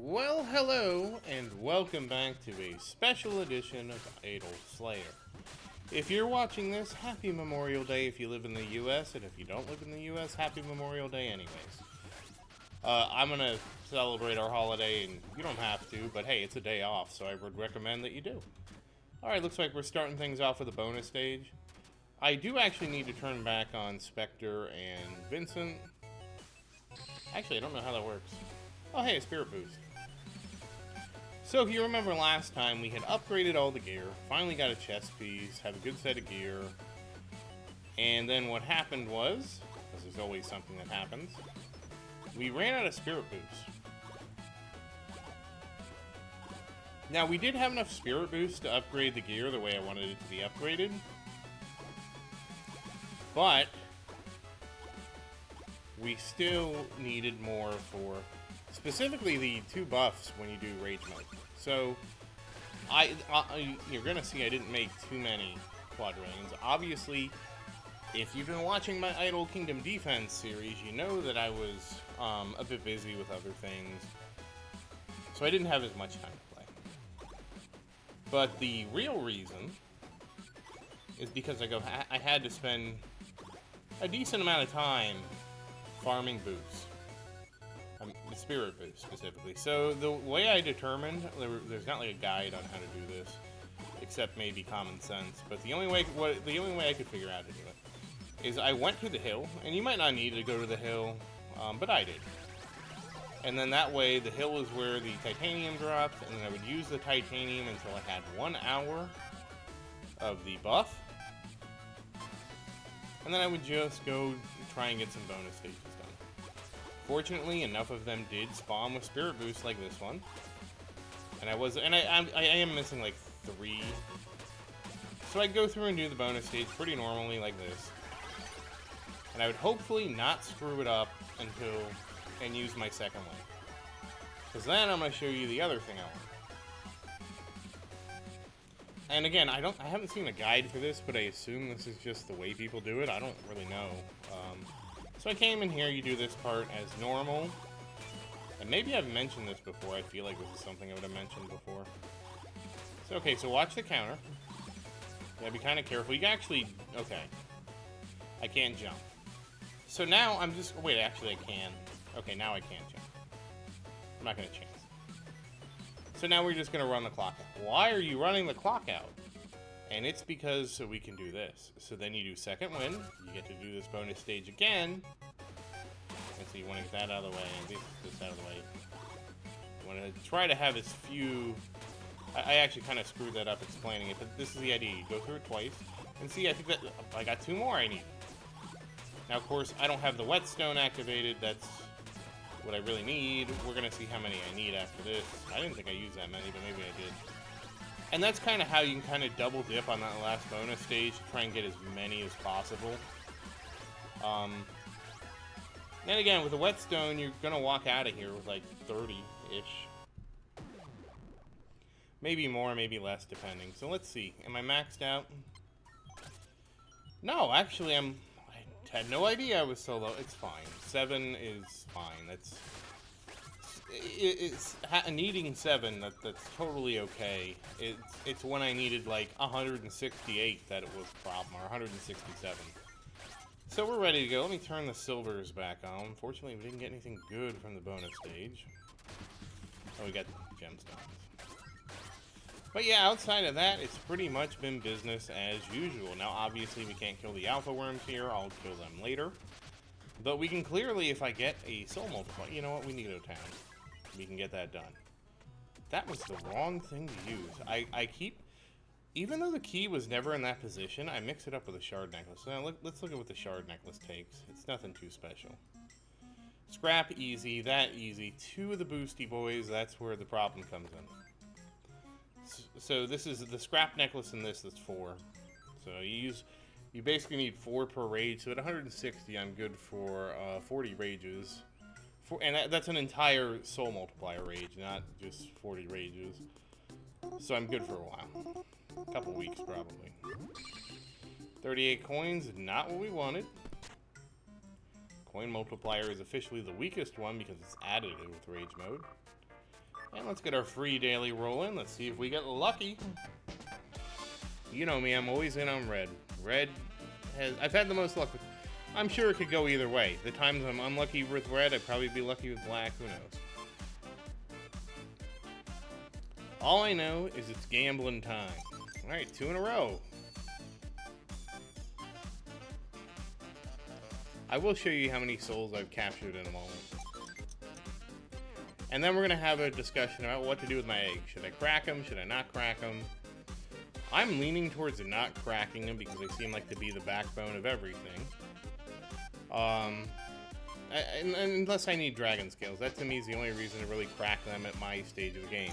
Well, hello, and welcome back to a special edition of Idle Slayer. If you're watching this, happy Memorial Day if you live in the U.S., and if you don't live in the U.S., happy Memorial Day anyways. I'm gonna celebrate our holiday, and you don't have to, but hey, it's a day off, so I would recommend that you do. Alright, looks like we're starting things off with a bonus stage. I do actually need to turn back on Spectre and Vincent. Actually, I don't know how that works. Oh, hey, a Spirit Boost. So if you remember last time, we had upgraded all the gear, finally got a chest piece, have a good set of gear, and then what happened was, because there's always something that happens, we ran out of Spirit Boosts. Now, we did have enough Spirit Boosts to upgrade the gear the way I wanted it to be upgraded, but we still needed more for specifically the two buffs when you do Rage Mode. So, you're gonna see I didn't make too many quadrillions. Obviously, if you've been watching my Idle Kingdom Defense series, you know that I was a bit busy with other things, so I didn't have as much time to play. But the real reason is because I had to spend a decent amount of time farming boosts. The Spirit Boost, specifically. So, the way I determined, there's not like a guide on how to do this, except maybe common sense, but the only way I could figure out to do it is I went to the hill, and you might not need to go to the hill, but I did. And then that way, the hill is where the titanium dropped, and then I would use the titanium until I had 1 hour of the buff, and then I would just go try and get some bonus stages done. Fortunately, enough of them did spawn with Spirit Boosts like this one, and I am missing like 3. So I'd go through and do the bonus stage pretty normally like this, and I would hopefully not screw it up and use my second one, because then I'm going to show you the other thing I want. And again, I haven't seen a guide for this, but I assume this is just the way people do it. I don't really know. So I came in here, you do this part as normal. And maybe I've mentioned this before, I feel like this is something I would have mentioned before. So, okay, so watch the counter. You gotta be kind of careful. You can actually, okay. I can't jump. So now I'm just, wait, actually I can. Okay, now I can't jump. I'm not gonna chance. So now we're just gonna run the clock out. Why are you running the clock out? And it's because so we can do this. So then you do second win, you get to do this bonus stage again. And so you want to get that out of the way, and this out of the way. You want to try to have as few... I actually kind of screwed that up explaining it, but this is the idea. You go through it twice, and see, I think that I got 2 more I need. Now, of course, I don't have the whetstone activated. That's what I really need. We're going to see how many I need after this. I didn't think I used that many, but maybe I did. And that's kind of how you can kind of double dip on that last bonus stage to try and get as many as possible. Then again, with the whetstone, you're going to walk out of here with like 30-ish. Maybe more, maybe less, depending. So let's see. Am I maxed out? No, actually, I had no idea I was so low. It's fine. 7 is fine. It's needing 7. That's totally okay. It's when I needed like 168 that it was a problem, or 167. So we're ready to go. Let me turn the silvers back on. Unfortunately, we didn't get anything good from the bonus stage. Oh, we got gemstones. But yeah, outside of that, it's pretty much been business as usual. Now, obviously, we can't kill the alpha worms here. I'll kill them later. But we can clearly, if I get a soul multiplier, you know what? We need to go to town. We can get that done. That was the wrong thing to use. I keep... Even though the key was never in that position, I mix it up with a shard necklace. So now let's look at what the shard necklace takes. It's nothing too special. Scrap, easy. That, easy. 2 of the boosty boys, that's where the problem comes in. So this is the scrap necklace and this is 4. So you basically need 4 per rage. So at 160, I'm good for 40 rages. And that's an entire soul multiplier rage, not just 40 rages. So I'm good for a while. A couple weeks, probably. 38 coins, not what we wanted. Coin multiplier is officially the weakest one because it's additive with rage mode. And let's get our free daily roll in. Let's see if we get lucky. You know me, I'm always in on red. Red has... I've had the most luck with... I'm sure it could go either way. The times I'm unlucky with red, I'd probably be lucky with black. Who knows? All I know is it's gambling time. Alright, 2 in a row. I will show you how many souls I've captured in a moment. And then we're going to have a discussion about what to do with my eggs. Should I crack them? Should I not crack them? I'm leaning towards not cracking them because they seem like to be the backbone of everything. Unless I need dragon scales. That to me is the only reason to really crack them at my stage of the game.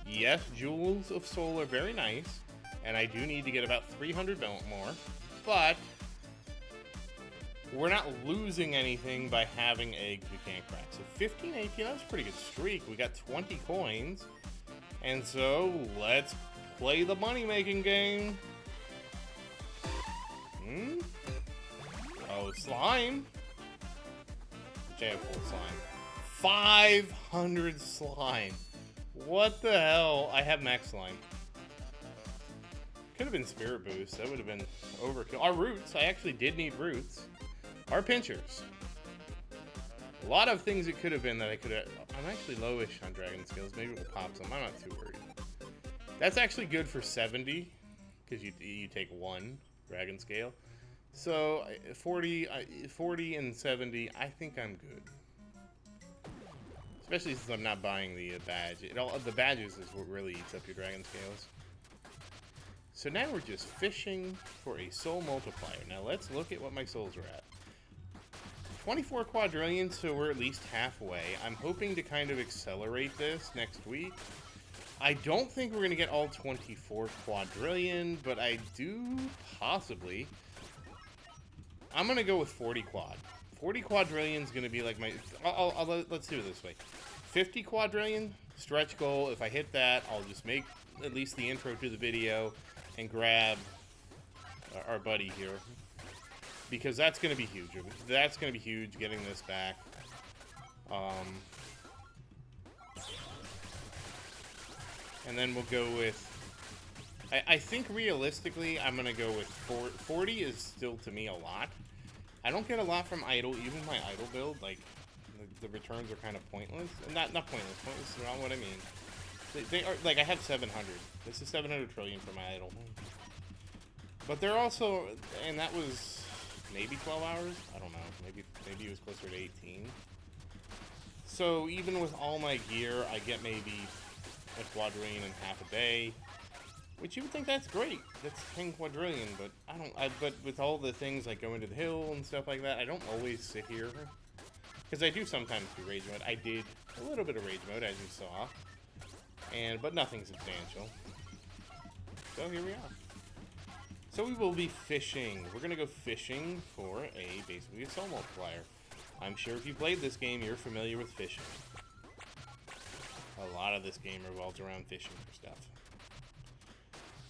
Yes, jewels of soul are very nice, and I do need to get about 300 more, but we're not losing anything by having eggs we can't crack. So 15, 18, that's a pretty good streak. We got 20 coins, and so let's play the money-making game. Oh, slime. Okay, full slime. 500 slime. What the hell? I have max slime. Could have been spirit boost. That would have been overkill. Our roots. I actually did need roots. Our pinchers. A lot of things it could have been that I could have... I'm actually lowish on dragon scales. Maybe we'll pop some. I'm not too worried. That's actually good for 70. Because you take 1 dragon scale. So 40 and 70, I think I'm good. Especially since I'm not buying the badge. The badges is what really eats up your dragon scales. So now we're just fishing for a soul multiplier. Now let's look at what my souls are at. 24 quadrillion, so we're at least halfway. I'm hoping to kind of accelerate this next week. I don't think we're going to get all 24 quadrillion, but I do possibly. I'm going to go with 40 quad. 40 quadrillion is going to be like my... let's do it this way. 50 quadrillion, stretch goal. If I hit that, I'll just make at least the intro to the video and grab our buddy here. Because that's going to be huge. That's going to be huge, getting this back. And then we'll go with... I think realistically, I'm going to go with 40 is still, to me, a lot. I don't get a lot from idle, even my idle build. Like, the returns are kind of pointless. Not pointless. Pointless is not what I mean. They are, like, I have 700. This is 700 trillion for my idle. But they're also... And that was... maybe 12 hours? I don't know. Maybe it was closer to 18. So even with all my gear, I get maybe a quadrillion in half a day. Which you would think that's great. That's 10 quadrillion, but but with all the things like going to the hill and stuff like that, I don't always sit here. Because I do sometimes do rage mode. I did a little bit of rage mode, as you saw. But nothing substantial. So here we are. So we will be fishing. We're going to go fishing for basically a soul multiplier. I'm sure if you played this game, you're familiar with fishing. A lot of this game revolves around fishing for stuff.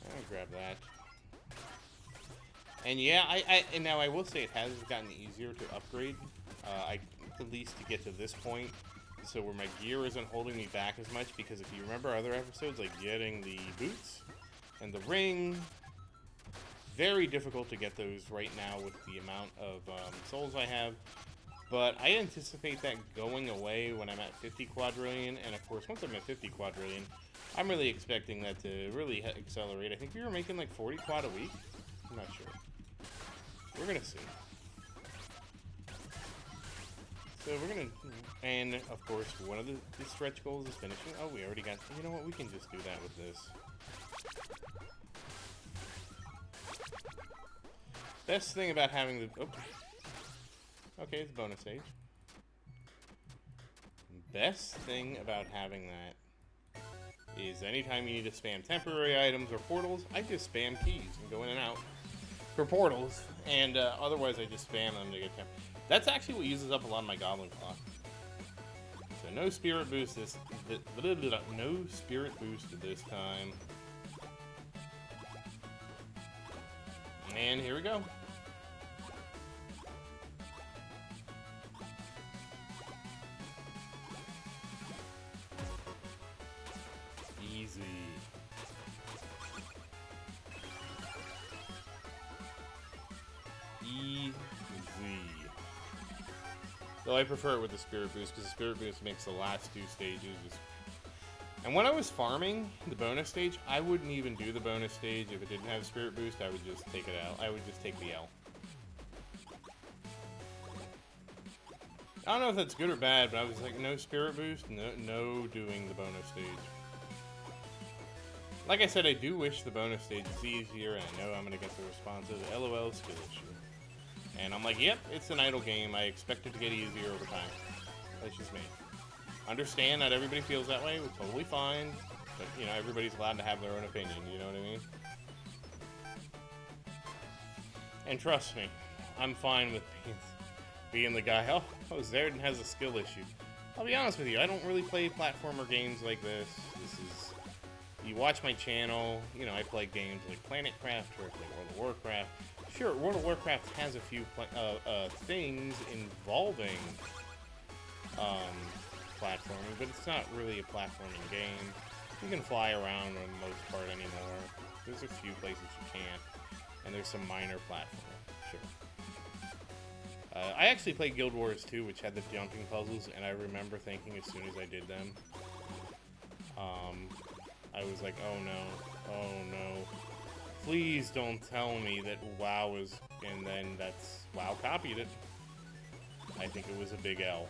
I'll grab that. And yeah, and now I will say it has gotten easier to upgrade. At least to get to this point. So where my gear isn't holding me back as much. Because if you remember other episodes, like getting the boots and the ring... very difficult to get those right now with the amount of souls I have. But I anticipate that going away when I'm at 50 quadrillion. And of course, once I'm at 50 quadrillion, I'm really expecting that to really accelerate. I think we were making like 40 quad a week. I'm not sure. We're going to see. So we're going to... And of course, one of the stretch goals is finishing. Oh, we already got... You know what? We can just do that with this. Best thing about having the... Oh. Okay, it's bonus stage. Best thing about having that is anytime you need to spam temporary items or portals, I just spam keys and go in and out for portals. And otherwise, I just spam them to get temp. That's actually what uses up a lot of my goblin clock. So no spirit boost this... No spirit boost this time. And here we go. Easy. Though I prefer it with the Spirit Boost, because the Spirit Boost makes the last two stages just... And when I was farming the bonus stage, I wouldn't even do the bonus stage if it didn't have Spirit Boost. I would just take it out. I would just take the L. I don't know if that's good or bad, but I was like, no Spirit Boost, no doing the bonus stage. Like I said, I do wish the bonus stage is easier, and I know I'm going to get the responsive LOL skill issue. And I'm like, yep, it's an idle game. I expect it to get easier over time. That's just me. Understand not everybody feels that way. We're totally fine. But, you know, everybody's allowed to have their own opinion. You know what I mean? And trust me, I'm fine with being the guy, oh, Zerdan has a skill issue. I'll be honest with you, I don't really play platformer games like this. You watch my channel, you know, I play games like PlanetCraft or like World of Warcraft. Sure, World of Warcraft has a few things involving platforming, but it's not really a platforming game. You can fly around on the most part anymore. There's a few places you can't, and there's some minor platforming, sure. I actually played Guild Wars 2, which had the jumping puzzles, and I remember thinking as soon as I did them, I was like, oh no, please don't tell me that WoW is, and then WoW copied it. I think it was a big L.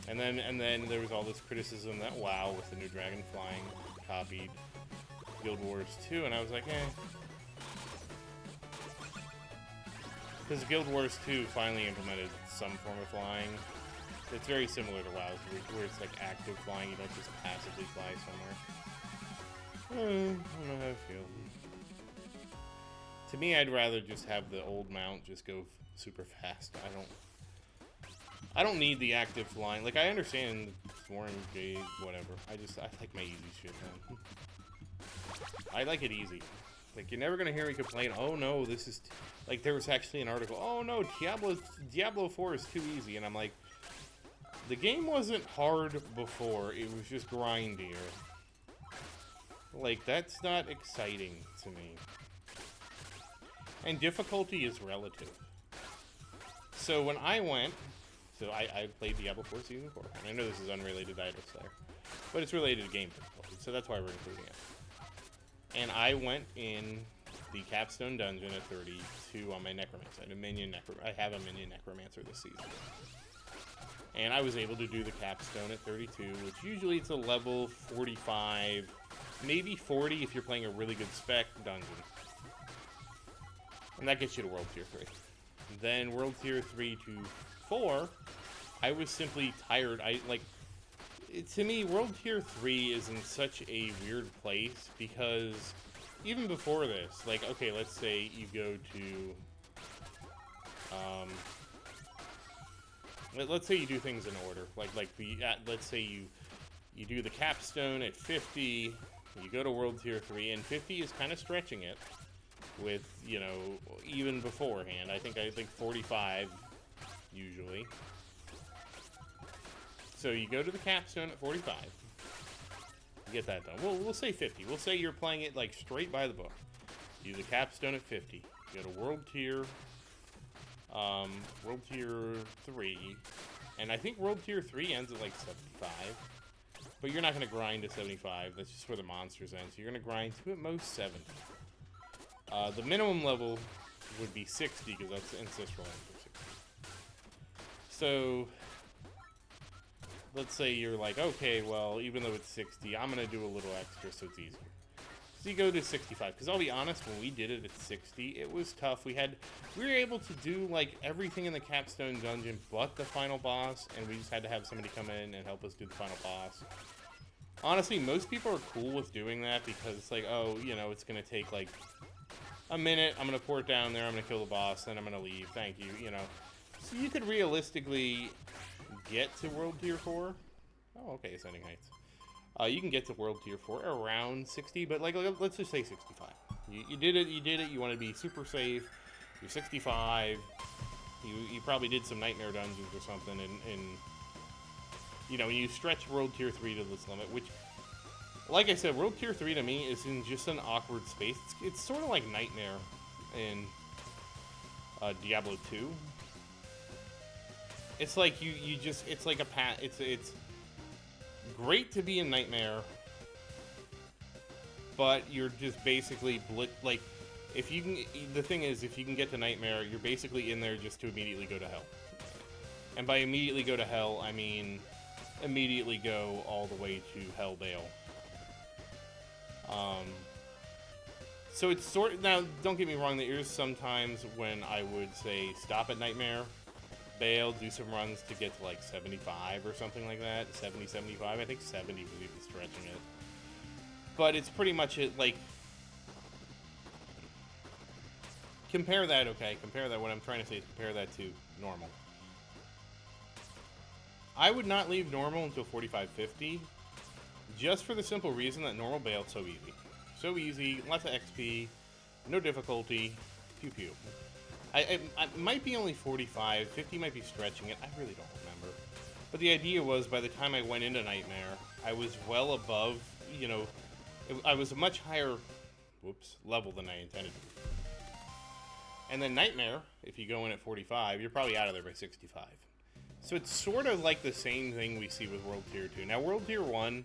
And then there was all this criticism that WoW with the new dragon flying copied Guild Wars 2, and I was like, eh. Because Guild Wars 2 finally implemented some form of flying. It's very similar to WoW's, where it's like active flying, you don't just passively fly somewhere. I don't know how I feel. To me, I'd rather just have the old mount just go super fast. I don't need the active flying. Like, I understand Swarm Gate, whatever. I like my easy shit, man. I like it easy. Like, you're never gonna hear me complain, oh no, this is... Like, there was actually an article, oh no, Diablo 4 is too easy. And I'm like, the game wasn't hard before, it was just grindier. Like, that's not exciting to me. And difficulty is relative. So when I went... So I played Diablo 4 Season 4, and I know this is unrelated to Idle Slayer, but it's related to game difficulty, so that's why we're including it. And I went in the Capstone Dungeon at 32 on my Necromancer. I have a minion Necromancer this season. And I was able to do the Capstone at 32, which usually it's a level 45, maybe 40 if you're playing a really good spec dungeon. And that gets you to World Tier 3. Then World Tier 3 to 4, I was simply tired. To me, World Tier 3 is in such a weird place because even before this, like, okay, let's say you go to, let's say you do things in order. Let's say you do the Capstone at 50, you go to World Tier 3, and 50 is kind of stretching it with, you know, even beforehand. I think 45 usually. So you go to the Capstone at 45. You get that done. We'll say 50. We'll say you're playing it like straight by the book. You do the Capstone at 50. You go to World Tier 3, and I think World Tier 3 ends at like 75. But you're not going to grind to 75. That's just where the monsters end. So you're going to grind to at most 70. The minimum level would be 60 because that's ancestral ender 60. So let's say you're like, okay, well, even though it's 60, I'm going to do a little extra so it's easier. So you go to 65, because I'll be honest, when we did it at 60, it was tough. We were able to do, like, everything in the Capstone Dungeon but the final boss, and we just had to have somebody come in and help us do the final boss. Honestly, most people are cool with doing that, because it's like, oh, you know, it's going to take, like, a minute, I'm going to port down there, I'm going to kill the boss, then I'm going to leave, thank you, you know. So you could realistically get to World Tier 4. Oh, okay, Ascending Heights. You can get to World Tier 4 around 60, but like let's just say 65. You did it, you want to be super safe, you're 65, you probably did some Nightmare Dungeons or something, and you know, you stretch World Tier 3 to this limit, which like I said, World Tier 3 to me is in just an awkward space. It's sort of like Nightmare in Diablo 2. It's like you just, it's like a it's great to be in Nightmare, but you're just basically like, if you can, the thing is, if you can get to Nightmare, you're basically in there just to immediately go to hell. And by immediately go to hell, I mean immediately go all the way to Hellvale. So it's sort of, now, don't get me wrong, there is sometimes when I would say stop at Nightmare, bail, do some runs to get to like 75 or something like that, 70, 75, I think 70 would be stretching it. But it's pretty much it, like, compare that, what I'm trying to say is compare that to normal. I would not leave normal until 45, 50, just for the simple reason that normal bail's so easy. So easy, lots of XP, no difficulty, pew pew. I might be only 45, 50 might be stretching it, I really don't remember. But the idea was, by the time I went into Nightmare, I was well above, you know, I was a much higher, level than I intended to be. And then Nightmare, if you go in at 45, you're probably out of there by 65. So it's sort of like the same thing we see with World Tier 2. Now, World Tier 1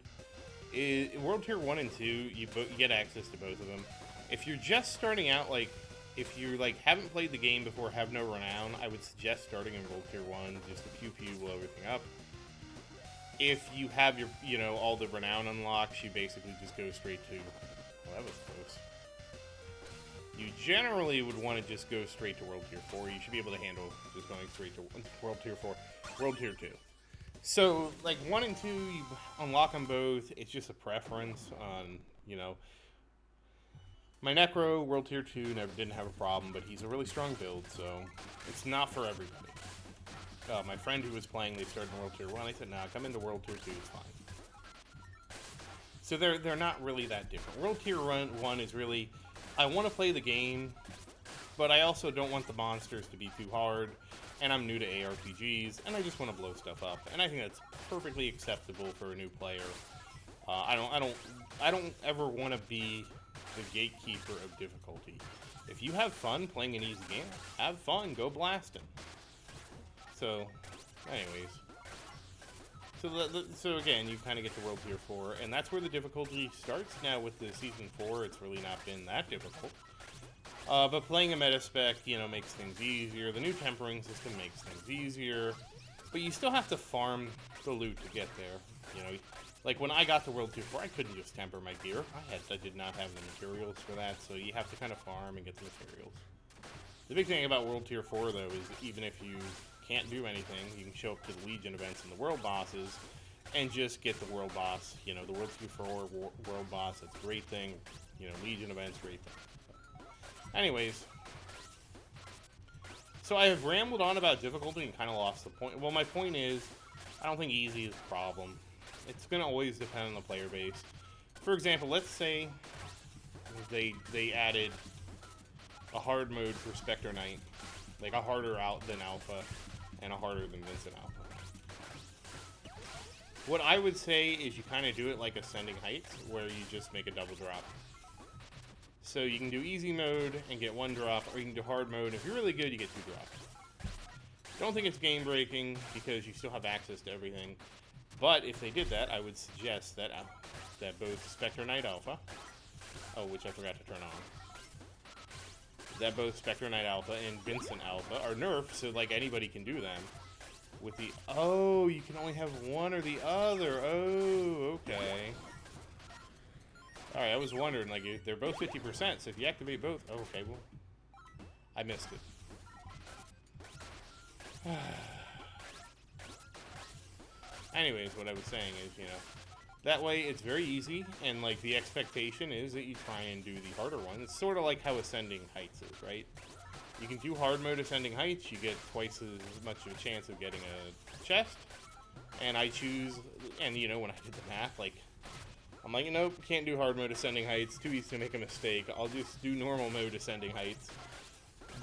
and 2, you get access to both of them. If you're just starting out, like, if you like haven't played the game before, have no renown, I would suggest starting in World Tier 1, just to pew blow everything up. If you have your, you know, all the renown unlocks, you basically just go straight to, well, that was close. You generally would want to just go straight to World Tier 4. You should be able to handle just going straight to World Tier 4, World Tier 2. So, like, 1 and 2, you unlock them both. It's just a preference on, you know. My Necro, World Tier 2, didn't have a problem, but he's a really strong build, so it's not for everybody. My friend who was playing, they started in World Tier 1. I said, nah, come into World Tier 2, it's fine. So they're not really that different. World Tier 1 is really, I want to play the game, but I also don't want the monsters to be too hard, and I'm new to ARPGs, and I just want to blow stuff up, and I think that's perfectly acceptable for a new player. I don't ever want to be the gatekeeper of difficulty. If you have fun playing an easy game, have fun, go blasting. So, anyways. So again, you kind of get to World Tier 4, and that's where the difficulty starts. Now with the Season 4, it's really not been that difficult. But playing a meta spec, you know, makes things easier. The new tempering system makes things easier. But you still have to farm the loot to get there. You know, like when I got to World Tier 4, I couldn't just temper my gear. I did not have the materials for that, so you have to kind of farm and get the materials. The big thing about World Tier 4, though, is even if you can't do anything, you can show up to the Legion events and the World Bosses and just get the World Boss. You know, the World Tier 4 World Boss, that's a great thing. You know, Legion events, great thing. Anyways, so I have rambled on about difficulty and kind of lost the point. Well, my point is, I don't think easy is a problem. It's going to always depend on the player base. For example, let's say they added a hard mode for Spectre Knight, like a harder out than Alpha and a harder than Vincent Alpha. What I would say is you kind of do it like Ascending Heights, where you just make a double drop. So you can do easy mode and get 1 drop, or you can do hard mode. If you're really good, you get 2 drops. Don't think it's game breaking because you still have access to everything. But if they did that, I would suggest that both Spectre Knight Alpha, which I forgot to turn on, that both Spectre Knight Alpha and Vincent Alpha are nerfed, so like anybody can do them. With the you can only have one or the other. Oh, okay. Alright, I was wondering, like, they're both 50%, so if you activate both... Oh, okay, well... I missed it. Anyways, what I was saying is, you know, that way it's very easy, and, like, the expectation is that you try and do the harder one. It's sort of like how Ascending Heights is, right? You can do hard mode Ascending Heights, you get twice as much of a chance of getting a chest, and I choose... And, you know, when I did the math, like... I'm like, nope, can't do hard mode Ascending Heights, too easy to make a mistake, I'll just do normal mode Ascending Heights.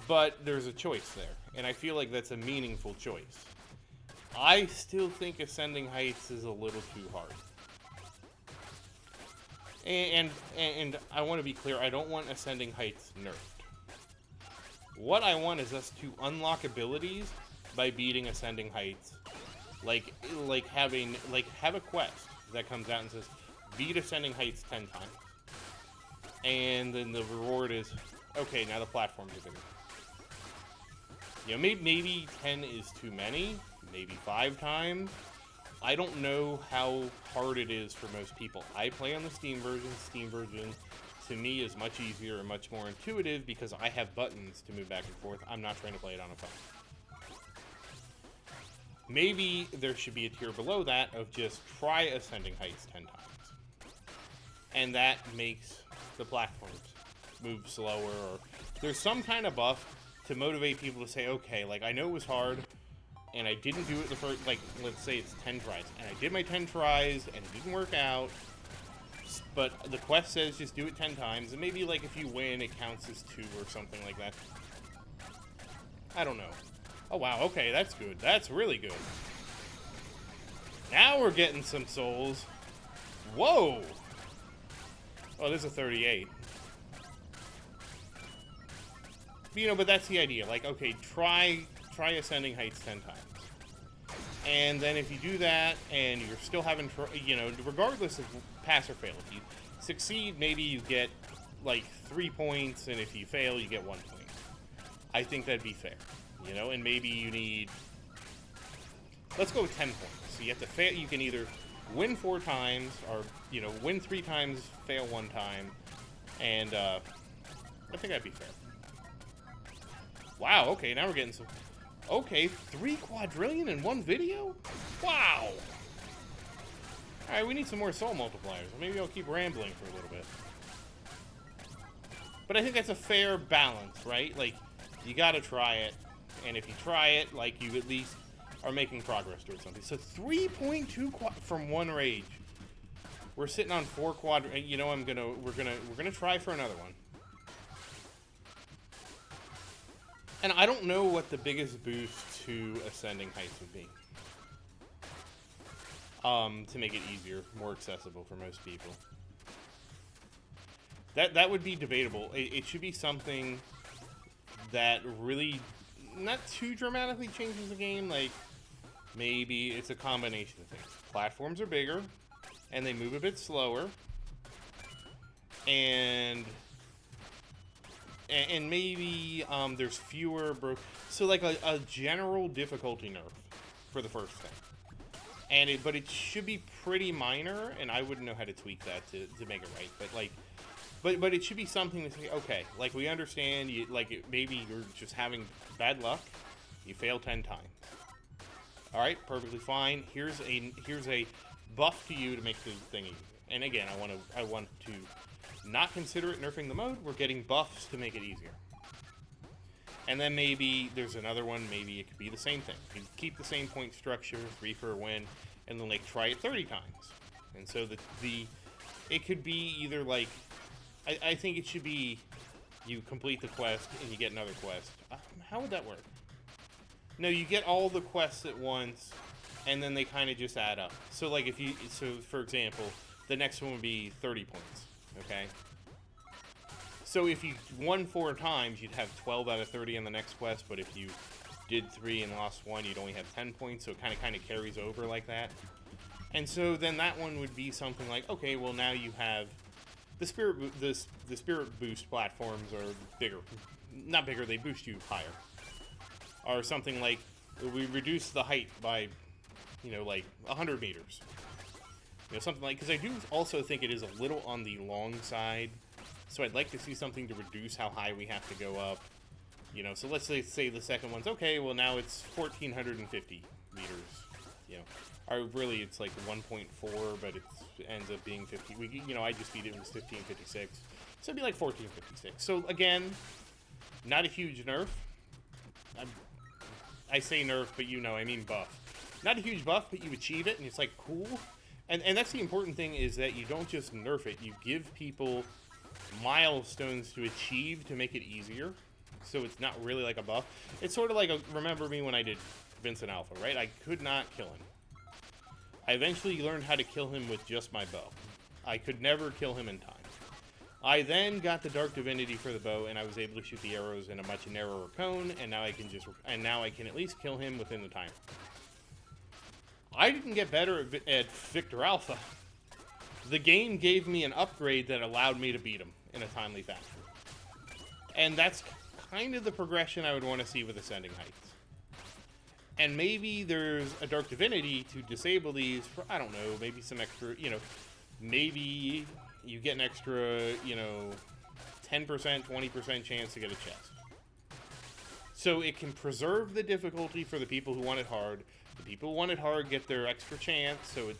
But there's a choice there, and I feel like that's a meaningful choice. I still think Ascending Heights is a little too hard. And I want to be clear, I don't want Ascending Heights nerfed. What I want is us to unlock abilities by beating Ascending Heights. Like have a quest that comes out and says, beat Ascending Heights 10 times. And then the reward is, okay, now the platforms are bigger. You know, maybe 10 is too many, maybe 5 times. I don't know how hard it is for most people. I play on the Steam version. Steam version, to me, is much easier and much more intuitive because I have buttons to move back and forth. I'm not trying to play it on a phone. Maybe there should be a tier below that of just try Ascending Heights 10 times. And that makes the platforms move slower, or there's some kind of buff to motivate people to say, okay, like, I know it was hard, and I didn't do it the first, like, let's say it's 10 tries, and I did my 10 tries, and it didn't work out, but the quest says just do it 10 times, and maybe, like, if you win, it counts as 2 or something like that. I don't know. Oh, wow, okay, that's good. That's really good. Now we're getting some souls. Whoa! Oh, there's a 38. You know, but that's the idea. Like, okay, try Ascending Heights 10 times. And then if you do that, and you're still having, you know, regardless of pass or fail, if you succeed, maybe you get, like, 3 points, and if you fail, you get 1 point. I think that'd be fair, you know? And maybe you need, let's go with 10 points. So you have to fail, you can either win 4 times, or, you know, win 3 times, fail 1 time, and, I think that'd be fair. Wow, okay, now we're getting some... Okay, 3 quadrillion in 1 video? Wow! Alright, we need some more soul multipliers. Maybe I'll keep rambling for a little bit. But I think that's a fair balance, right? Like, you gotta try it. And if you try it, like, you at least are making progress towards something. So 3.2 from 1 rage. We're sitting on 4 you know, we're gonna try for another one. And I don't know what the biggest boost to Ascending Heights would be. To make it easier, more accessible for most people. That would be debatable. It should be something that really, not too dramatically changes the game. Like, maybe it's a combination of things. Platforms are bigger, and they move a bit slower. And maybe there's fewer so like a general difficulty nerf for the first thing, but it should be pretty minor, and I wouldn't know how to tweak that to make it right, but like but it should be something to say, okay, like, we understand you, like, maybe you're just having bad luck, you fail 10 times, all right, perfectly fine. Here's a buff to you to make the thing easier. And again, I want to not consider it nerfing the mode. We're getting buffs to make it easier. And then maybe there's another one. Maybe it could be the same thing. You keep the same point structure, 3 for a win, and then, like, try it 30 times. And so it could be either, like, I think it should be you complete the quest and you get another quest. How would that work? No, you get all the quests at once, and then they kind of just add up. So, like, for example, the next one would be 30 points. Okay, so if you won 4 times, you'd have 12 out of 30 on the next quest, but if you did 3 and lost 1, you'd only have 10 points, so it kind of carries over like that. And so then that one would be something like, okay, well, now you have the spirit boost platforms are bigger. Not bigger, they boost you higher. Or something like, we reduce the height by, you know, like 100 meters. You know, something like, because I do also think it is a little on the long side, so I'd like to see something to reduce how high we have to go up. You know, so let's say the second one's, okay, well, now it's 1,450 meters, you know. Or really, it's like 1.4, but it ends up being 50. You know, I just beat it, it was 1556. So it'd be like 1456. So again, not a huge nerf. I say nerf, but you know, I mean buff. Not a huge buff, but you achieve it, and it's like, cool. And that's the important thing, is that you don't just nerf it. You give people milestones to achieve to make it easier. So it's not really like a buff. It's sort of like, remember me when I did Vincent Alpha, right? I could not kill him. I eventually learned how to kill him with just my bow. I could never kill him in time. I then got the Dark Divinity for the bow, and I was able to shoot the arrows in a much narrower cone, and now I can at least kill him within the timer. I didn't get better at Victor Alpha. The game gave me an upgrade that allowed me to beat him in a timely fashion. And that's kind of the progression I would want to see with Ascending Heights. And maybe there's a Dark Divinity to disable these for, I don't know, maybe some extra, maybe you get an extra, 10%, 20% chance to get a chest. So it can preserve the difficulty for the people who want it hard. The people who want it hard get their extra chance, so it,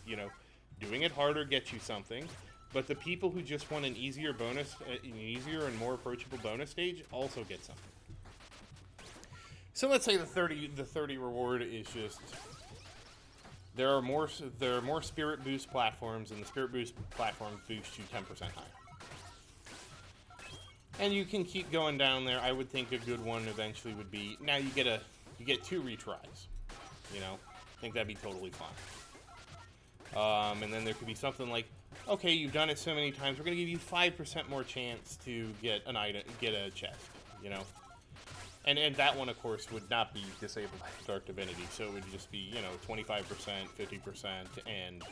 doing it harder gets you something. But the people who just want an easier bonus, an easier and more approachable bonus stage also get something. So let's say the 30 reward is just there are more Spirit Boost platforms, and the Spirit Boost platforms boost you 10% higher. And you can keep going down there. I would think a good one eventually would be, now you get 2 retries. I think that'd be totally fine. And then there could be something like, okay, you've done it so many times, we're going to give you 5% more chance to get an item, get a chest, And that one, of course, would not be disabled by Dark Divinity, so it would just be, 25%, 50%, and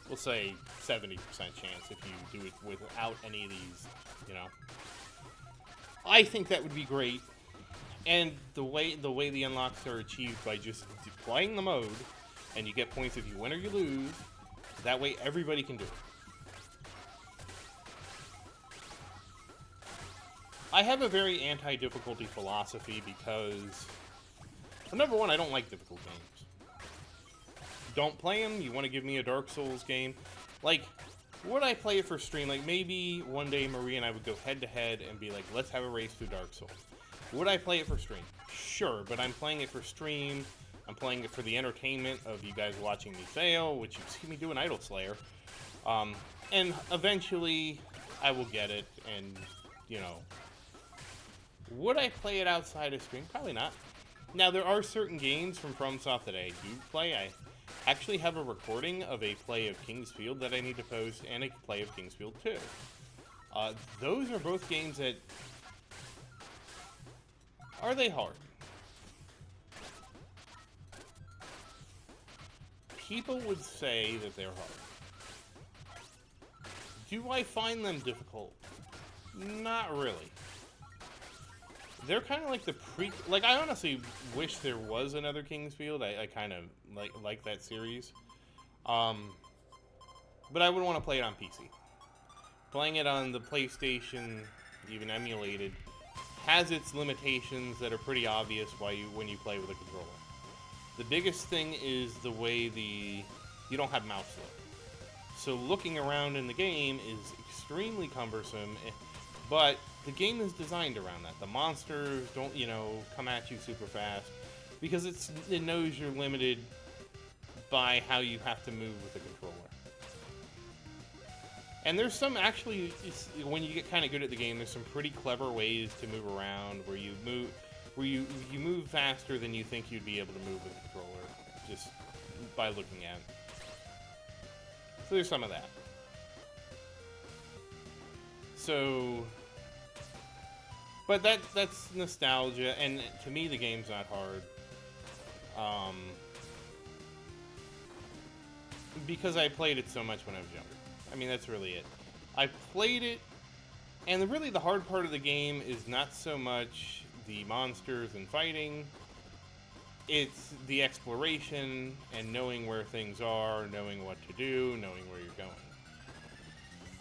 we'll say 70% chance if you do it without any of these, I think that would be great. And the way the unlocks are achieved by just playing the mode, and you get points if you win or you lose, that way everybody can do it. I have a very anti-difficulty philosophy because, well, number one, I don't like difficult games. Don't play them. You want to give me a Dark Souls game? Like, would I play it for stream? Like, maybe one day Marie and I would go head-to-head and be like, let's have a race through Dark Souls. Would I play it for stream? Sure, but I'm playing it for stream. I'm playing it for the entertainment of you guys watching me fail, which you see me do an Idol Slayer. And eventually, I will get it, and, would I play it outside of stream? Probably not. Now, there are certain games from FromSoft that I do play. I actually have a recording of a play of King's Field that I need to post, and a play of King's Field 2. Those are both games that... Are they hard? People would say that they're hard. Do I find them difficult? Not really. They're kind of like the like, I honestly wish there was another King's Field. I kind of like that series. But I would want to play it on PC. Playing it on the PlayStation, even emulated, has its limitations that are pretty obvious when you play with a controller. The biggest thing is the way you don't have mouse look. So looking around in the game is extremely cumbersome, but the game is designed around that. The monsters don't, come at you super fast, because it knows you're limited by how you have to move with the controller. And there's some, actually, when you get kind of good at the game, there's some pretty clever ways to move around, where you move faster than you think you'd be able to move with the controller, just by looking at it. So there's some of that. So, but that's nostalgia, and to me the game's not hard. Because I played it so much when I was younger. I mean, that's really it. I played it, and the hard part of the game is not so much the monsters and fighting. It's the exploration and knowing where things are, knowing what to do, knowing where you're going.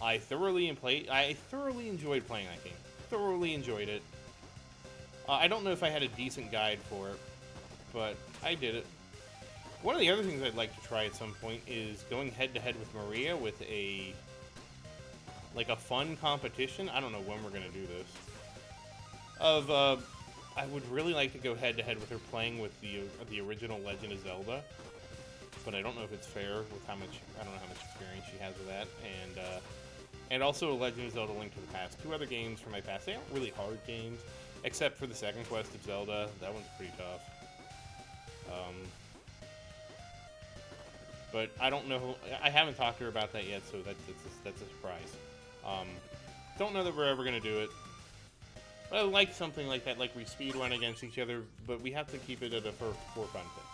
I thoroughly enjoyed playing that game. Thoroughly enjoyed it. I don't know if I had a decent guide for it, but I did it. One of the other things I'd like to try at some point is going head-to-head with Maria with a fun competition. I don't know when we're going to do this. I would really like to go head-to-head with her playing with the original Legend of Zelda, but I don't know if it's fair with I don't know how much experience she has with that, and also Legend of Zelda: Link to the Past. 2 other games from my past. They aren't really hard games, except for the second quest of Zelda. That one's pretty tough. But I don't know. I haven't talked to her about that yet, so that's a surprise. Don't know that we're ever gonna do it. But I like something like that, like we speed run against each other, but we have to keep it at a forefront thing.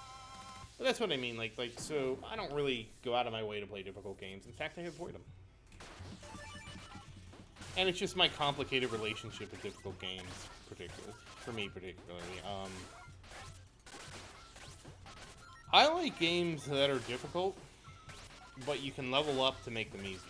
But that's what I mean. So I don't really go out of my way to play difficult games. In fact, I avoid them. And it's just my complicated relationship with difficult games, particularly for me, particularly. I like games that are difficult, but you can level up to make them easier.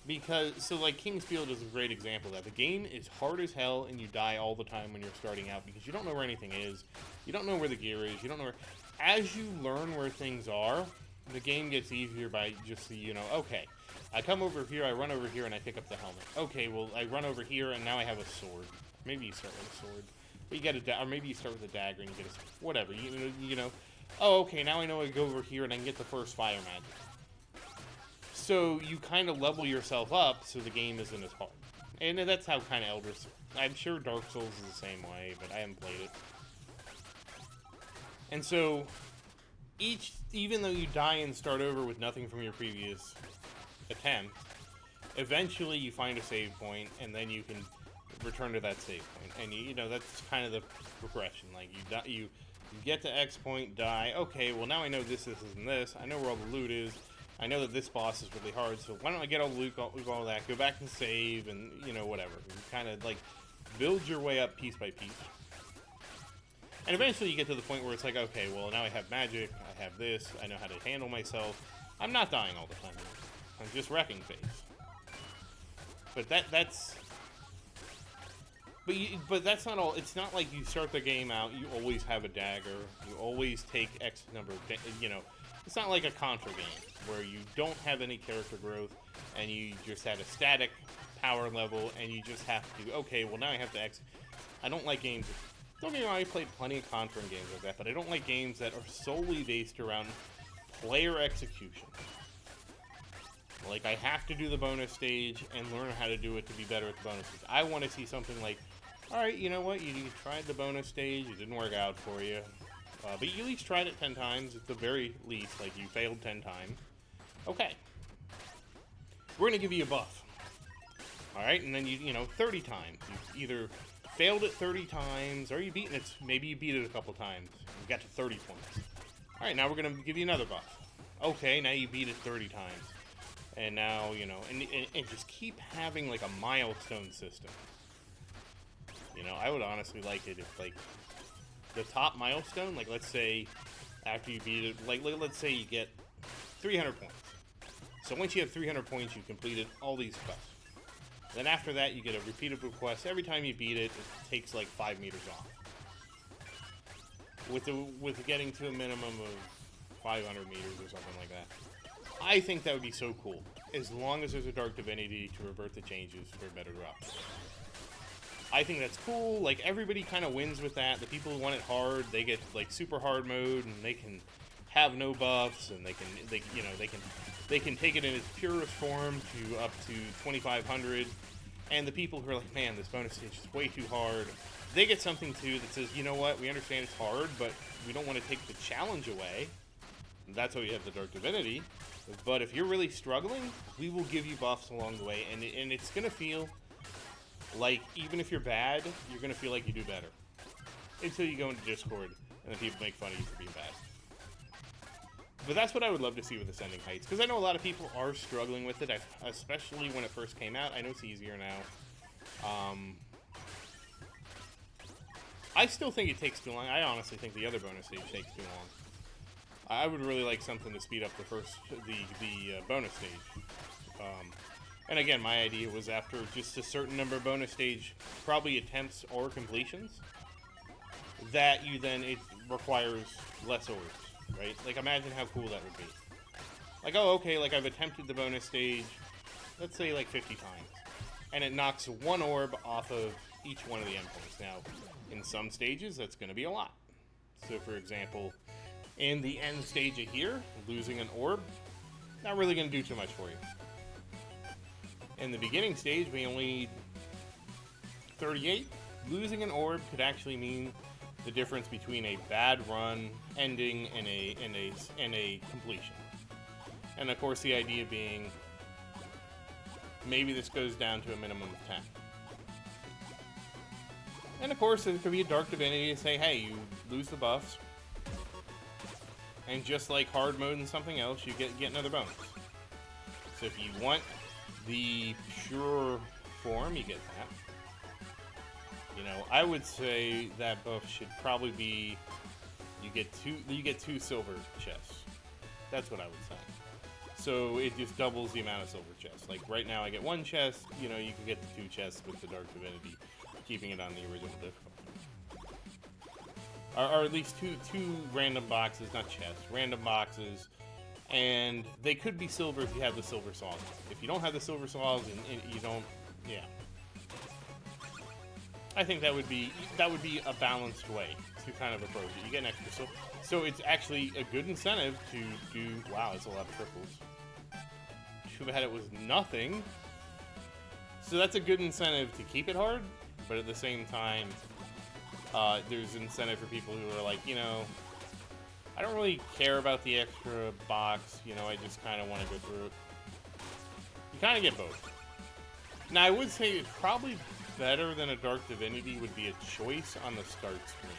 Because, so like King's Field is a great example of that. The game is hard as hell and you die all the time when you're starting out because you don't know where anything is. You don't know where the gear is. You don't know where... As you learn where things are, the game gets easier by just, okay, I come over here, I run over here, and I pick up the helmet. Okay, well, I run over here, and now I have a sword. Maybe you start with a sword. But you get or maybe you start with a dagger and you get a sword. Whatever, you know. Oh, okay, now I know I go over here and I can get the first fire magic. So you kind of level yourself up so the game isn't as hard. And that's how kind of Elder... I'm sure Dark Souls is the same way, but I haven't played it. And so, even though you die and start over with nothing from your previous attempt, eventually you find a save point, and then you can return to that save point. And that's kind of the progression. Like you get to X point, die. Okay, well now I know this, and this. I know where all the loot is. I know that this boss is really hard. So why don't I get all the loot, all that, go back and save, and whatever. You kind of like build your way up piece by piece. And eventually you get to the point where it's like, okay, well, now I have magic, I have this, I know how to handle myself. I'm not dying all the time. I'm just wrecking phase. But that's... But that's not all. It's not like you start the game out, you always have a dagger, you always take X number of... It's not like a Contra game, where you don't have any character growth, and you just have a static power level, and you just have to, okay, well, now I have to X... I don't like games... Don't get me wrong, I played plenty of Contra games like that, but I don't like games that are solely based around player execution. Like, I have to do the bonus stage and learn how to do it to be better at the bonus stage. I want to see something like, alright, you know what, you tried the bonus stage, it didn't work out for you, but you at least tried it 10 times, at the very least, like, you failed 10 times. Okay. We're going to give you a buff. Alright, and then 30 times. You either... failed it 30 times, or maybe you beat it a couple times. You got to 30 points. Alright, now we're going to give you another buff. Okay, now you beat it 30 times. And now, and just keep having, like, a milestone system. I would honestly like it if, like, the top milestone, like, let's say, after you beat it, like, let's say you get 300 points. So once you have 300 points, you've completed all these quests. Then after that, you get a repeatable quest. Every time you beat it, it takes like 5 meters off. With getting to a minimum of 500 meters or something like that. I think that would be so cool. As long as there's a Dark Divinity to revert the changes for a better drop. I think that's cool. Like, everybody kind of wins with that. The people who want it hard, they get like super hard mode, and they can have no buffs, and they can take it in its purest form to up to 2,500, and the people who are like, man, this bonus stage is way too hard, they get something too that says, you know what, we understand it's hard, but we don't want to take the challenge away. And that's why we have the Dark Divinity. But if you're really struggling, we will give you buffs along the way, and it's going to feel like, even if you're bad, you're going to feel like you do better. Until you go into Discord, and then people make fun of you for being bad. But that's what I would love to see with Ascending Heights, because I know a lot of people are struggling with it, especially when it first came out. I know it's easier now. I still think it takes too long. I honestly think the other bonus stage takes too long. I would really like something to speed up the bonus stage. And again, my idea was after just a certain number of bonus stage, probably attempts or completions, that it requires less orbs. Right? Like, imagine how cool that would be. Like, oh, okay, like, I've attempted the bonus stage, let's say, like, 50 times. And it knocks one orb off of each one of the endpoints. Now, in some stages, that's going to be a lot. So, for example, in the end stage of here, losing an orb, not really going to do too much for you. In the beginning stage, we only need 38. Losing an orb could actually mean the difference between a bad run ending and a completion. And of course, the idea being maybe this goes down to a minimum of 10. And of course, there could be a Dark Divinity to say, hey, you lose the buffs, and just like hard mode and something else, you get another bonus. So if you want the pure form, you get that. You know, I would say that buff should probably be you get two silver chests. That's what I would say. So it just doubles the amount of silver chests. Like right now, I get one chest. You know, you can get the 2 chests with the Dark Divinity, keeping it on the original difficulty. Or at least two random boxes, not chests, random boxes. And they could be silver if you have the silver saws. If you don't have the silver saws and you don't, yeah. I think that would be a balanced way to kind of approach it. You get an extra silver. So it's actually a good incentive to do, wow, it's a lot of triples. Too bad it was nothing. So that's a good incentive to keep it hard, but at the same time, there's incentive for people who are like, you know, I don't really care about the extra box, you know, I just kind of want to go through it. You kind of get both. Now, I would say it's probably better than a Dark Divinity would be a choice on the start screen.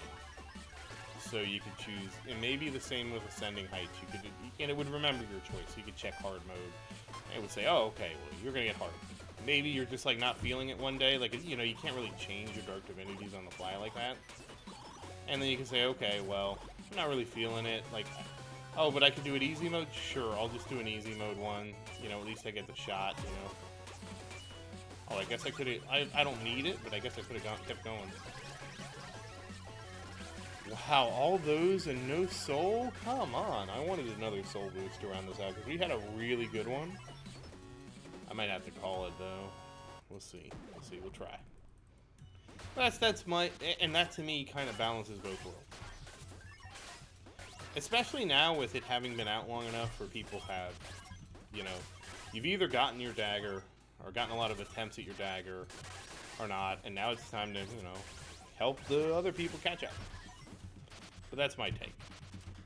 So you could choose, and maybe the same with Ascending Heights, and it would remember your choice. You could check hard mode, and it would say, oh, okay, well, you're going to get hard. Maybe you're just, like, not feeling it one day, like, you know, you can't really change your Dark Divinities on the fly like that. And then you can say, okay, well, I'm not really feeling it, like, oh, but I could do it easy mode? Sure, I'll just do an easy mode one, you know, at least I get the shot, you know. Oh, I guess I could've, I don't need it, but I guess I could've kept going. Wow, all those and no soul? Come on, I wanted another soul boost to round this out, because we had a really good one. I might have to call it, though. We'll see, we'll try. That's my, and that to me kind of balances both worlds. Especially now with it having been out long enough for people have, you know, you've either gotten your dagger or gotten a lot of attempts at your dagger or not, and now it's time to, you know, help the other people catch up. But that's my take.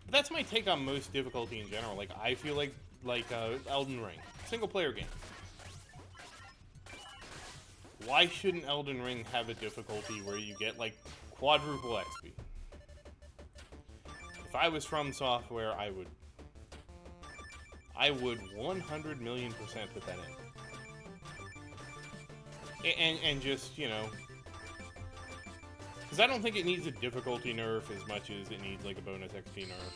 But that's my take on most difficulty in general. Like, I feel like Elden Ring, single player game. Why shouldn't Elden Ring have a difficulty where you get, like, quadruple XP? If I was From Software, I would 100 million% put that in. And just, you know, because I don't think it needs a difficulty nerf as much as it needs, like, a bonus XP nerf.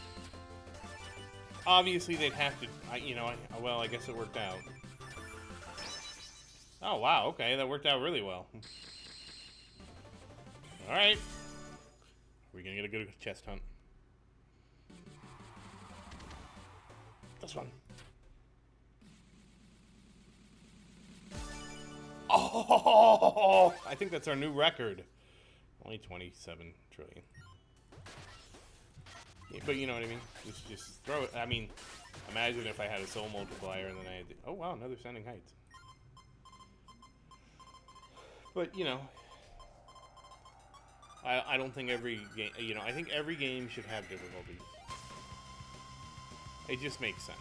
Obviously, they'd have to, well, I guess it worked out. Oh, wow, okay, that worked out really well. Alright. Are we gonna get a good chest hunt? This one. Oh! I think that's our new record. Only 27 trillion. Yeah, but you know what I mean? Just throw it. I mean, imagine if I had a soul multiplier and then I had to, oh wow, another Ascending Heights. But, you know, I don't think every game, you know, I think every game should have difficulties. It just makes sense.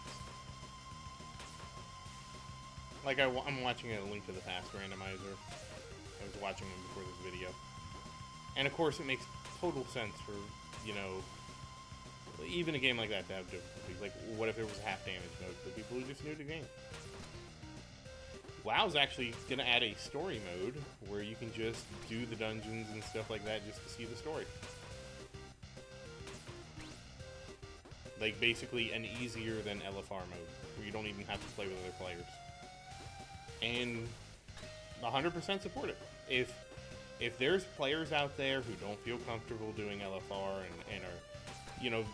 Like, I'm watching a Link to the Past randomizer. I was watching them before this video. And, of course, it makes total sense for, you know, even a game like that to have difficulties. Like, what if there was a half damage mode for people who just knew the game? WoW's actually going to add a story mode where you can just do the dungeons and stuff like that just to see the story. Like, basically an easier than LFR mode, where you don't even have to play with other players. And 100% support it. If there's players out there who don't feel comfortable doing LFR and are, you know,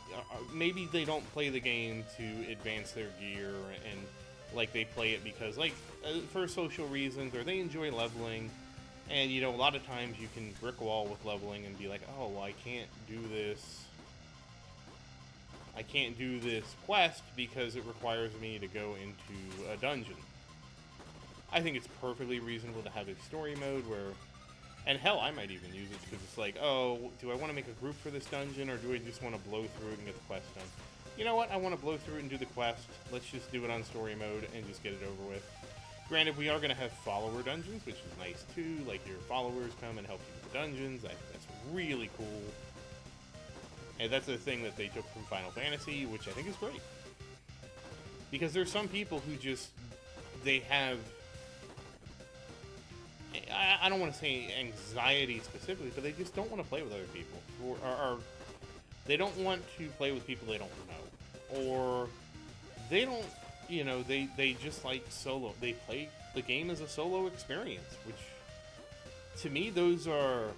maybe they don't play the game to advance their gear and like they play it because like for social reasons or they enjoy leveling, and you know, a lot of times you can brick wall with leveling and be like, oh, well, I can't do this quest because it requires me to go into a dungeon. I think it's perfectly reasonable to have a story mode where And hell, I might even use it because it's like, oh, do I want to make a group for this dungeon, or do I just want to blow through it and get the quest done? You know what? I want to blow through it and do the quest. Let's just do it on story mode and just get it over with. Granted, we are going to have follower dungeons, which is nice too. Like, your followers come and help you with the dungeons. That's really cool. And that's a thing that they took from Final Fantasy, which I think is great. Because there's some people who just, they have, I don't want to say anxiety specifically, but they just don't want to play with other people. Or they don't want to play with people they don't know. Or they don't, you know, they just like solo. They play the game as a solo experience, which, to me, those are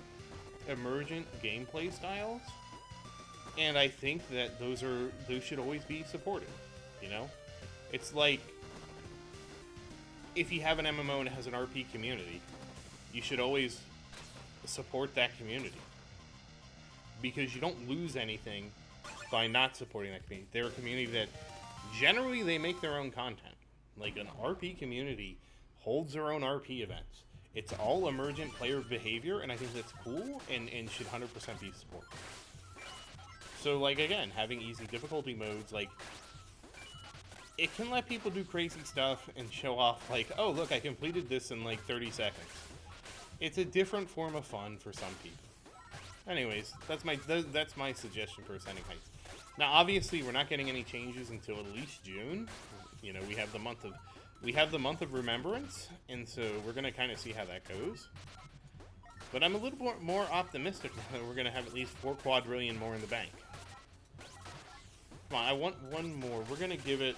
emergent gameplay styles. And I think that those should always be supported, you know? It's like, if you have an MMO and it has an RP community, you should always support that community. Because you don't lose anything by not supporting that community. They're a community that, generally, they make their own content. Like, an RP community holds their own RP events. It's all emergent player behavior, and I think that's cool, and should 100% be supported. So, like, again, having easy difficulty modes, like, it can let people do crazy stuff and show off, like, oh, look, I completed this in, like, 30 seconds. It's a different form of fun for some people. Anyways, that's my suggestion for Ascending Heights. Now, obviously, we're not getting any changes until at least June. You know, we have the month of Remembrance, and so we're gonna kind of see how that goes. But I'm a little more optimistic now that we're gonna have at least 4 quadrillion more in the bank. Come on, I want one more. We're gonna give it.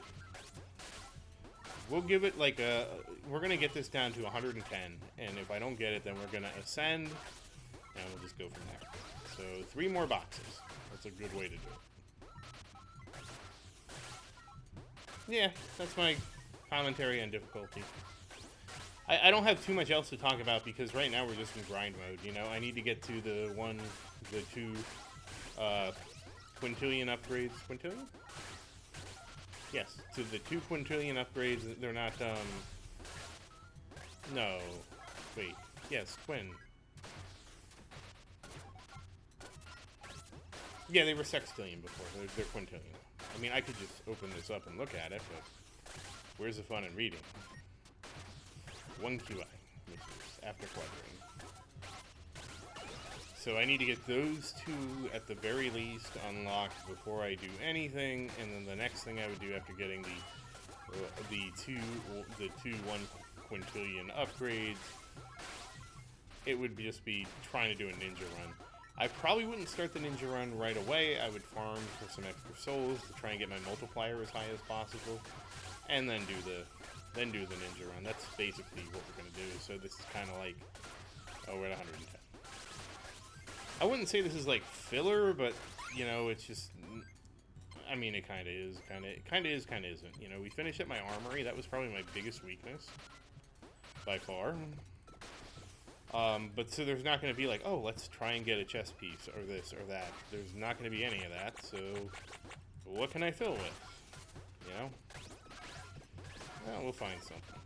We'll give it like a. We're gonna get this down to 110, and if I don't get it, then we're gonna ascend, and we'll just go from there. So 3 more boxes. That's a good way to do it. Yeah, that's my commentary on difficulty. I don't have too much else to talk about because right now we're just in grind mode. You know, I need to get to the 2 quintillion upgrades. Quintillion? Yes, to the 2 quintillion upgrades. They're not, no. Wait. Yes, quin. Yeah, they were sextillion before. They're quintillion. I mean, I could just open this up and look at it, but where's the fun in reading? 1 QI, which is after quadrillion. So I need to get those 2 at the very least unlocked before I do anything, and then the next thing I would do after getting the 2 1 quintillion upgrades, it would just be trying to do a ninja run. I probably wouldn't start the ninja run right away. I would farm for some extra souls to try and get my multiplier as high as possible, and then do the ninja run. That's basically what we're gonna do. So this is kind of like, oh, we're at 110. I wouldn't say this is like filler, but you know, it's just, I mean, it kind of is, kind of isn't. You know, we finished at my armory. That was probably my biggest weakness by far. But so there's not going to be like, oh, let's try and get a chess piece or this or that. There's not going to be any of that. So what can I fill with? You know? Well, we'll find something.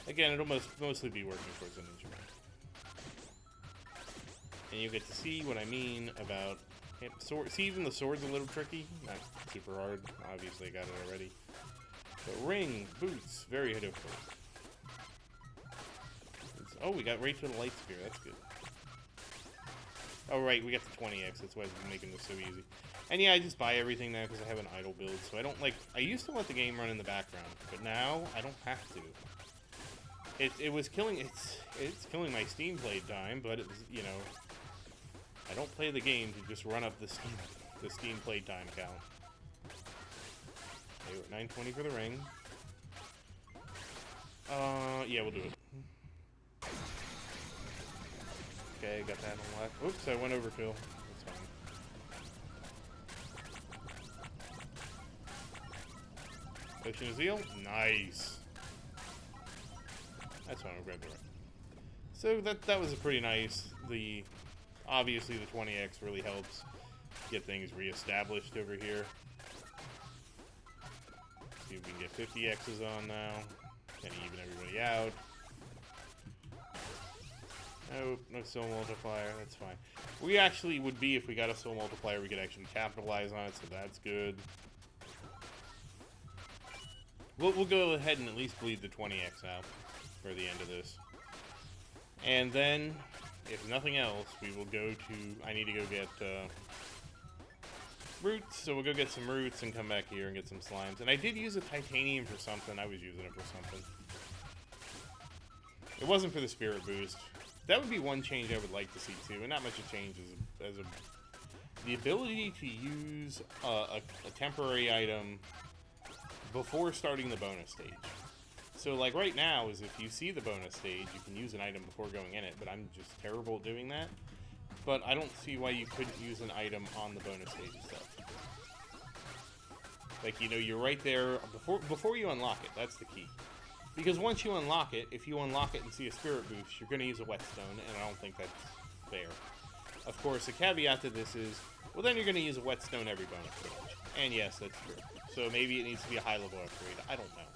Again, it'll mostly be working towards a ninja run. And you get to see what I mean about sword. See, even the sword's a little tricky. Not super hard. Obviously, I got it already. But ring, boots, very difficult. Oh, we got right to the light spear. That's good. Oh, right, we got the 20x. That's why I'm making this so easy. And yeah, I just buy everything now because I have an idle build. So I don't like. I used to let the game run in the background, but now I don't have to. It was killing. It's killing my Steam playtime, but it was, you know, I don't play the game to just run up the Steam playtime count. Okay, we're at 920 for the ring. Yeah, we'll do it. Okay, got that unlocked. Oops, I went overkill. That's fine. Ocean of Zeal? Nice. That's fine, we'll grab the ring. So that was a pretty nice. Obviously the 20x really helps get things reestablished over here. See if we can get 50x's on now. Can even everybody out. Nope, no soul multiplier, that's fine. We actually would be, if we got a soul multiplier, we could actually capitalize on it, so that's good. We'll go ahead and at least bleed the 20x out for the end of this. And then, if nothing else, we will go to... I need to go get roots, so we'll go get some roots and come back here and get some slimes. And I did use a titanium for something. I was using it for something. It wasn't for the spirit boost. That would be one change I would like to see too, and not much of a change as a the ability to use a temporary item before starting the bonus stage. So like right now is if you see the bonus stage, you can use an item before going in it, but I'm just terrible at doing that. But I don't see why you couldn't use an item on the bonus stage stuff. Like, you know, you're right there before you unlock it. That's the key. Because once you unlock it, if you unlock it and see a spirit boost, you're going to use a whetstone, and I don't think that's fair. Of course, a caveat to this is, well, then you're going to use a whetstone every bonus stage. And yes, that's true. So maybe it needs to be a high-level upgrade. I don't know.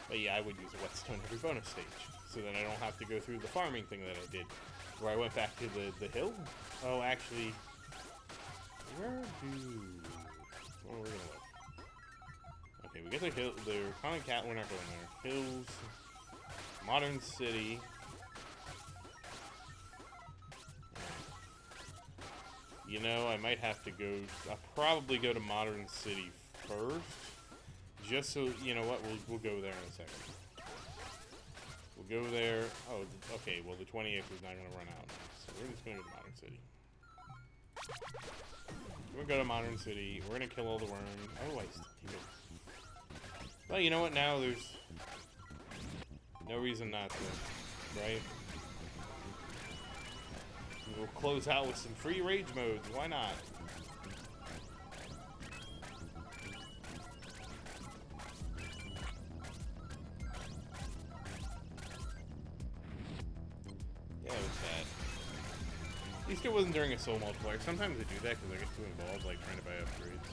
But yeah, I would use a whetstone every bonus stage. So then I don't have to go through the farming thing that I did. Where I went back to the hill. Oh, actually... Where do... Oh, we're going to look. Okay, we get the hill, the common cat, we're not going there. Hills, Modern City. You know, I might have to go, I'll probably go to Modern City first. Just so, you know what, we'll go there in a second. We'll go there, oh, okay, well the 20th is not going to run out. So we're just going to go to Modern City. We're going to go to Modern City, we're going to kill all the worms. Oh, I still keep it. Well, you know what, now there's no reason not to, right? We'll close out with some free rage modes, why not? Yeah, it was that. At least it wasn't during a soul multiplier. Sometimes I do that because I get too involved, like trying to buy upgrades.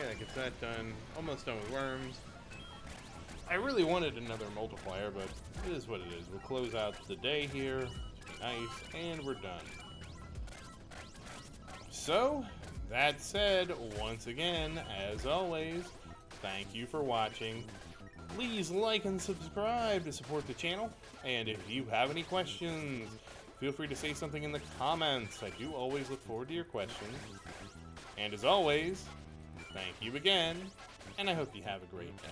That gets that done. Almost done with worms. I really wanted another multiplier, but it is what it is. We'll close out the day here. Nice, and we're done. So, that said, once again, as always, thank you for watching. Please like and subscribe to support the channel. And if you have any questions, feel free to say something in the comments. I do always look forward to your questions. And as always, thank you again, and I hope you have a great day.